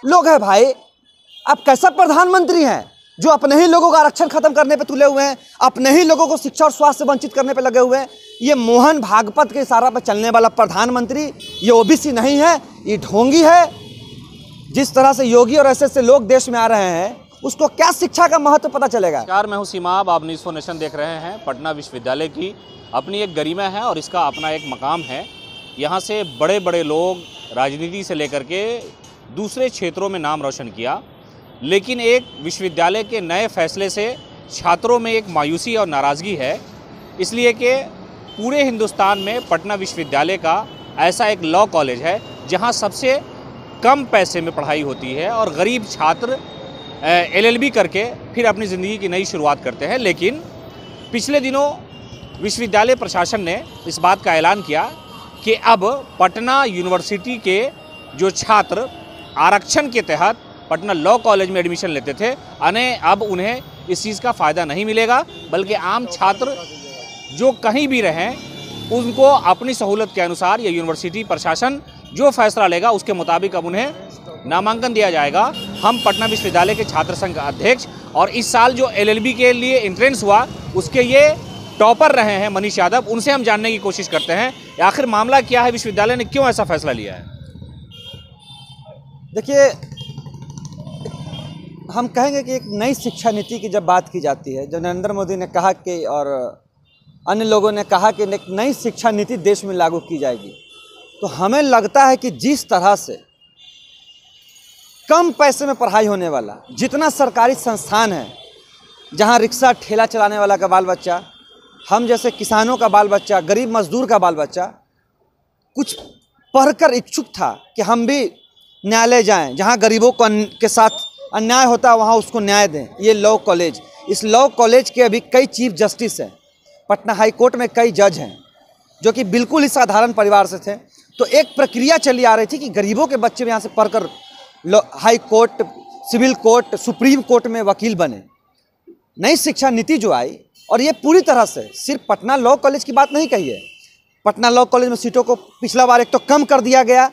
लोग हैं भाई। आप कैसा प्रधानमंत्री हैं जो अपने ही लोगों का आरक्षण खत्म करने पे तुले हुए हैं, अपने ही लोगों को शिक्षा और स्वास्थ्य से वंचित करने पे लगे हुए हैं। ये मोहन भागवत के इशारा पर चलने वाला प्रधानमंत्री ये ओबीसी नहीं है, ये ढोंगी है। जिस तरह से योगी और ऐसे लोग देश में आ रहे हैं, उसको क्या शिक्षा का महत्व पता चलेगा। नमस्कार, मैं हूं सीमाब, आप न्यूज़ फॉर नेशन देख रहे हैं। पटना विश्वविद्यालय की अपनी एक गरिमा है और इसका अपना एक मकाम है। यहाँ से बड़े बड़े लोग राजनीति से लेकर के दूसरे क्षेत्रों में नाम रोशन किया, लेकिन एक विश्वविद्यालय के नए फैसले से छात्रों में एक मायूसी और नाराज़गी है, इसलिए कि पूरे हिंदुस्तान में पटना विश्वविद्यालय का ऐसा एक लॉ कॉलेज है जहाँ सबसे कम पैसे में पढ़ाई होती है और गरीब छात्र LLB करके फिर अपनी ज़िंदगी की नई शुरुआत करते हैं। लेकिन पिछले दिनों विश्वविद्यालय प्रशासन ने इस बात का ऐलान किया कि अब पटना यूनिवर्सिटी के जो छात्र आरक्षण के तहत पटना लॉ कॉलेज में एडमिशन लेते थे, अब उन्हें इस चीज़ का फ़ायदा नहीं मिलेगा, बल्कि आम छात्र जो कहीं भी रहें उनको अपनी सहूलत के अनुसार या यूनिवर्सिटी प्रशासन जो फैसला लेगा उसके मुताबिक अब उन्हें नामांकन दिया जाएगा। हम पटना विश्वविद्यालय के छात्र संघ अध्यक्ष और इस साल जो LLB के लिए एंट्रेंस हुआ उसके ये टॉपर रहे हैं मनीष यादव, उनसे हम जानने की कोशिश करते हैं आखिर मामला क्या है, विश्वविद्यालय ने क्यों ऐसा फैसला लिया है। देखिए, हम कहेंगे कि एक नई शिक्षा नीति की जब बात की जाती है, जब नरेंद्र मोदी ने कहा कि और अन्य लोगों ने कहा कि एक नई शिक्षा नीति देश में लागू की जाएगी, तो हमें लगता है कि जिस तरह से कम पैसे में पढ़ाई होने वाला जितना सरकारी संस्थान है, जहां रिक्शा ठेला चलाने वाला का बाल बच्चा, हम जैसे किसानों का बाल बच्चा, गरीब मजदूर का बाल बच्चा कुछ पढ़कर इच्छुक था कि हम भी न्यायालय जाएं, जहां गरीबों को के साथ अन्याय होता है वहां उसको न्याय दें। ये लॉ कॉलेज, इस लॉ कॉलेज के अभी कई चीफ जस्टिस हैं, पटना हाई कोर्ट में कई जज हैं जो कि बिल्कुल ही साधारण परिवार से थे। तो एक प्रक्रिया चली आ रही थी कि गरीबों के बच्चे यहाँ से पढ़कर high court, civil court, supreme court में वकील बने। नई शिक्षा नीति जो आई, और ये पूरी तरह से सिर्फ पटना लॉ कॉलेज की बात नहीं कही है। पटना लॉ कॉलेज में सीटों को पिछला बार एक तो कम कर दिया गया,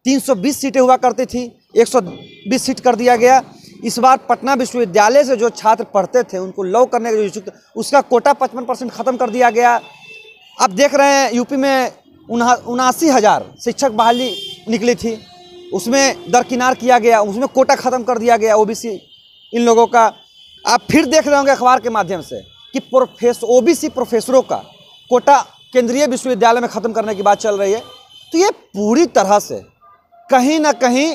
320 सीटें हुआ करती थी, 120 सीट कर दिया गया। इस बार पटना विश्वविद्यालय से जो छात्र पढ़ते थे उनको लॉ करने के जो इच्छुक, उसका कोटा 55% ख़त्म कर दिया गया। अब देख रहे हैं यूपी में 79,000 शिक्षक बहाली निकली थी, उसमें दरकिनार किया गया, उसमें कोटा ख़त्म कर दिया गया OBC इन लोगों का। आप फिर देख रहे होंगे अखबार के माध्यम से कि OBC प्रोफेसरों का कोटा केंद्रीय विश्वविद्यालय में ख़त्म करने की बात चल रही है। तो ये पूरी तरह से कहीं ना कहीं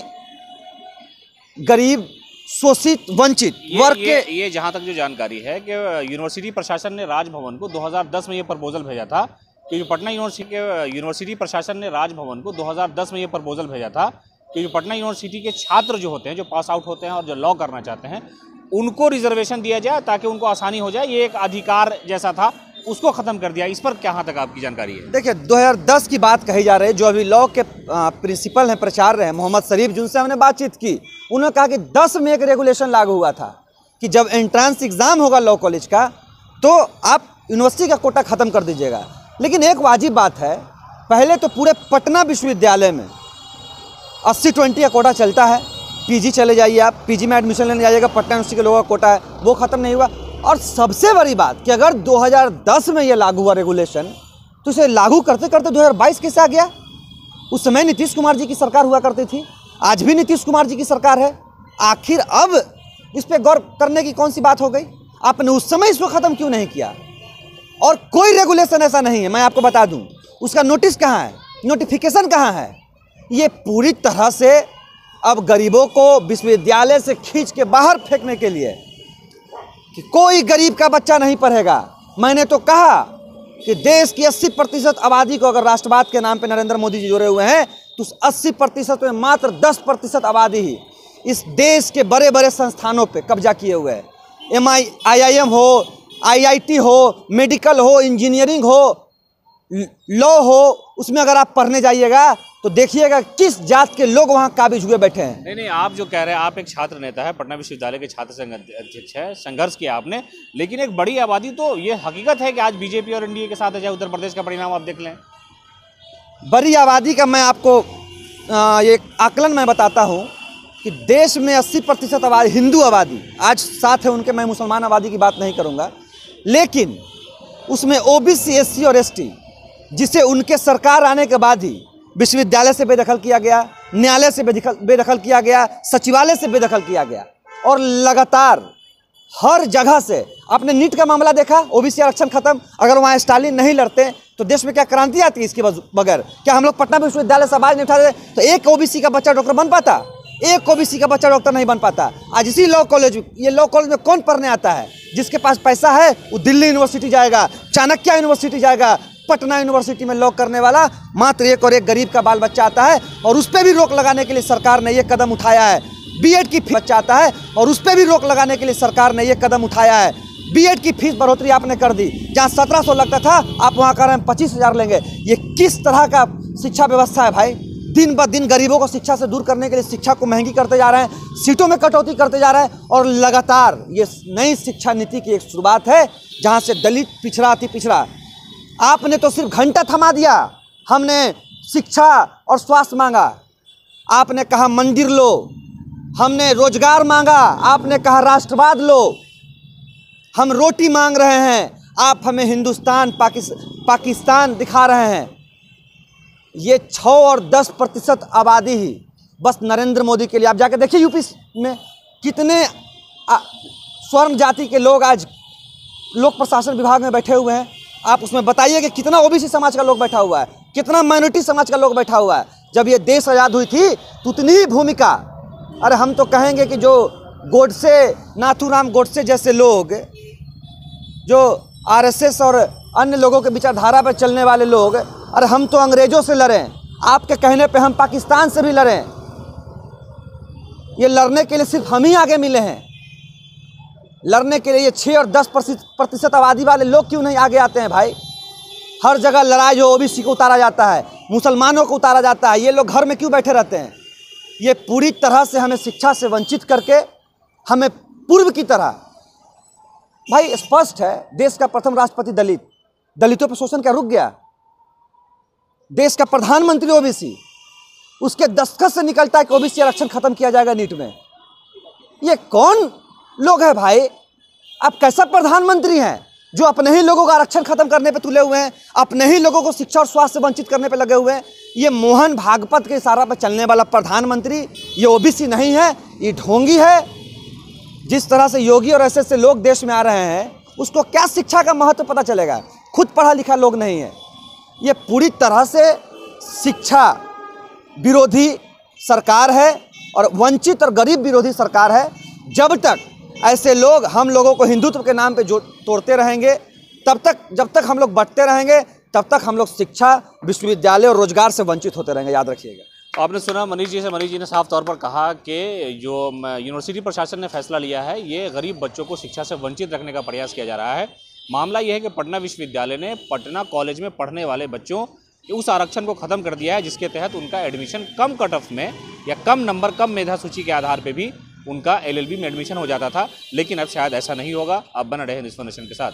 गरीब, शोषित, वंचित वर्ग के ये जहाँ तक जो जानकारी है कि यूनिवर्सिटी प्रशासन ने राजभवन को 2010 में ये प्रपोजल भेजा था कि पटना यूनिवर्सिटी प्रशासन ने राजभवन को 2010 में ये प्रपोजल भेजा था कि पटना यूनिवर्सिटी के छात्र जो होते हैं, जो पास आउट होते हैं और जो लॉ करना चाहते हैं, उनको रिजर्वेशन दिया जाए ताकि उनको आसानी हो जाए। ये एक अधिकार जैसा था, उसको ख़त्म कर दिया। इस पर कहाँ तक आपकी जानकारी है? देखिए, 2010 की बात कही जा रही है। जो अभी लॉ के प्रिंसिपल हैं, प्राचार्य हैं मोहम्मद शरीफ, जिनसे हमने बातचीत की, उन्होंने कहा कि 10 में एक रेगुलेशन लागू हुआ था कि जब एंट्रेंस एग्ज़ाम होगा लॉ कॉलेज का तो आप यूनिवर्सिटी का कोटा ख़त्म कर दीजिएगा। लेकिन एक वाजिब बात है, पहले तो पूरे पटना विश्वविद्यालय में 80-20 का कोटा चलता है। PG चले जाइए, आप PG में एडमिशन लेने जाइएगा, पटना यूनिवर्सिटी के लोगों का कोटा है, वो ख़त्म नहीं हुआ। और सबसे बड़ी बात कि अगर 2010 में ये लागू हुआ रेगुलेशन, तो इसे लागू करते करते 2022 कैसे आ गया? उस समय नीतीश कुमार जी की सरकार हुआ करती थी, आज भी नीतीश कुमार जी की सरकार है। आखिर अब इस पर गौर करने की कौन सी बात हो गई? आपने उस समय इसको ख़त्म क्यों नहीं किया? और कोई रेगुलेशन ऐसा नहीं है, मैं आपको बता दूं, उसका नोटिस कहाँ है, नोटिफिकेशन कहाँ है? ये पूरी तरह से अब गरीबों को विश्वविद्यालय से खींच के बाहर फेंकने के लिए कि कोई गरीब का बच्चा नहीं पढ़ेगा। मैंने तो कहा कि देश की 80% आबादी को अगर राष्ट्रवाद के नाम पे नरेंद्र मोदी जी जोड़े हुए हैं, तो उस 80% में मात्र 10% आबादी ही इस देश के बड़े बड़े संस्थानों पे कब्जा किए हुए है। IIM हो, IIT हो, मेडिकल हो, इंजीनियरिंग हो, लॉ हो, उसमें अगर आप पढ़ने जाइएगा तो देखिएगा किस जात के लोग वहाँ काबिज हुए बैठे हैं। नहीं, आप जो कह रहे हैं, आप एक छात्र नेता है, पटना विश्वविद्यालय के छात्र संघ अध्यक्ष है, संघर्ष किया आपने, लेकिन एक बड़ी आबादी, तो ये हकीकत है कि आज BJP और NDA के साथ है। चाहे उत्तर प्रदेश का परिणाम आप देख लें, बड़ी आबादी का मैं आपको एक आकलन मैं बताता हूँ कि देश में 80% आबादी हिंदू आबादी आज साथ है उनके, मैं मुसलमान आबादी की बात नहीं करूंगा, लेकिन उसमें ओबीसी, एससी और एसटी, जिसे उनके सरकार आने के बाद ही विश्वविद्यालय से बेदखल किया गया, न्यायालय से बेदखल किया गया, सचिवालय से बेदखल किया गया, और लगातार हर जगह से आपने नीट का मामला देखा, ओबीसी आरक्षण खत्म। अगर वहाँ स्टालिन नहीं लड़ते तो देश में क्या क्रांति आती है इसके बगैर? क्या हम लोग पटना विश्वविद्यालय से आवाज नहीं उठाते तो एक ओबीसी का बच्चा डॉक्टर बन पाता? एक ओबीसी का बच्चा डॉक्टर नहीं बन पाता। आज इसी लॉ कॉलेज, ये लॉ कॉलेज में कौन पढ़ने आता है? जिसके पास पैसा है वो दिल्ली यूनिवर्सिटी जाएगा, चाणक्य यूनिवर्सिटी जाएगा, पटना यूनिवर्सिटी में लॉ करने वाला मात्र एक और एक गरीब का बाल बच्चा आता है, और उस पर भी रोक लगाने के लिए सरकार ने ये कदम उठाया है। बीएड की फीस बच्चा आता है और उस पर भी रोक लगाने के लिए सरकार ने ये कदम उठाया है। बीएड की फीस बढ़ोतरी आपने कर दी, जहाँ 1700 लगता था आप वहाँ कर रहे हैं 25,000 लेंगे। ये किस तरह का शिक्षा व्यवस्था है भाई? दिन ब दिन गरीबों को शिक्षा से दूर करने के लिए शिक्षा को महंगी करते जा रहे हैं, सीटों में कटौती करते जा रहे हैं, और लगातार ये नई शिक्षा नीति की एक शुरुआत है जहाँ से दलित पिछड़ा अति पिछड़ा। आपने तो सिर्फ घंटा थमा दिया, हमने शिक्षा और स्वास्थ्य मांगा, आपने कहा मंदिर लो, हमने रोजगार मांगा, आपने कहा राष्ट्रवाद लो, हम रोटी मांग रहे हैं, आप हमें हिंदुस्तान पाकिस्तान दिखा रहे हैं। ये 6 और 10% आबादी ही बस नरेंद्र मोदी के लिए। आप जाके देखिए यूपी में कितने स्वर्ण जाति के लोग आज लोक प्रशासन विभाग में बैठे हुए हैं। आप उसमें बताइए कि कितना ओबीसी समाज का लोग बैठा हुआ है, कितना माइनॉरिटी समाज का लोग बैठा हुआ है। जब ये देश आज़ाद हुई थी तो उतनी ही भूमिका, अरे हम तो कहेंगे कि जो गोडसे, नाथूराम गोडसे जैसे लोग, जो आरएसएस और अन्य लोगों के विचारधारा पर चलने वाले लोग, अरे हम तो अंग्रेजों से लड़ें, आपके कहने पे हम पाकिस्तान से भी लड़ें। ये लड़ने के लिए सिर्फ हम ही आगे मिले हैं। लड़ने के लिए ये 6 और 10% आबादी वाले लोग क्यों नहीं आगे आते हैं भाई? हर जगह लड़ाई जो ओबीसी को उतारा जाता है, मुसलमानों को उतारा जाता है, ये लोग घर में क्यों बैठे रहते हैं? ये पूरी तरह से हमें शिक्षा से वंचित करके, हमें पूर्व की तरह, भाई स्पष्ट है, देश का प्रथम राष्ट्रपति दलित, दलितों पर शोषण क्या रुक गया? देश का प्रधानमंत्री ओबीसी, उसके दस्तखत से निकलता है कि ओबीसी आरक्षण खत्म किया जाएगा नीट में। ये कौन लोग है भाई? आप कैसा प्रधानमंत्री हैं जो अपने ही लोगों का आरक्षण खत्म करने पे तुले हुए हैं, अपने ही लोगों को शिक्षा और स्वास्थ्य से वंचित करने पे लगे हुए हैं? ये मोहन भागवत के इशारा पर चलने वाला प्रधानमंत्री ये ओबीसी नहीं है, ये ढोंगी है। जिस तरह से योगी और ऐसे लोग देश में आ रहे हैं, उसको क्या शिक्षा का महत्व पता चलेगा? खुद पढ़ा लिखा लोग नहीं है। ये पूरी तरह से शिक्षा विरोधी सरकार है और वंचित और गरीब विरोधी सरकार है। जब तक ऐसे लोग हम लोगों को हिंदुत्व के नाम पे जो तोड़ते रहेंगे, तब तक, जब तक हम लोग बढ़ते रहेंगे, तब तक हम लोग शिक्षा, विश्वविद्यालय और रोजगार से वंचित होते रहेंगे, याद रखिएगा। आपने सुना मनीष जी से, मनीष जी ने साफ तौर पर कहा कि जो यूनिवर्सिटी प्रशासन ने फैसला लिया है, ये गरीब बच्चों को शिक्षा से वंचित रखने का प्रयास किया जा रहा है। मामला यह है कि पटना विश्वविद्यालय ने पटना कॉलेज में पढ़ने वाले बच्चों उस आरक्षण को ख़त्म कर दिया है, जिसके तहत उनका एडमिशन कम कट ऑफ में या कम नंबर, कम मेधा सूची के आधार पर भी उनका LLB में एडमिशन हो जाता था। लेकिन अब शायद ऐसा नहीं होगा। अब बना रहे न्यूज़ नेशन के साथ।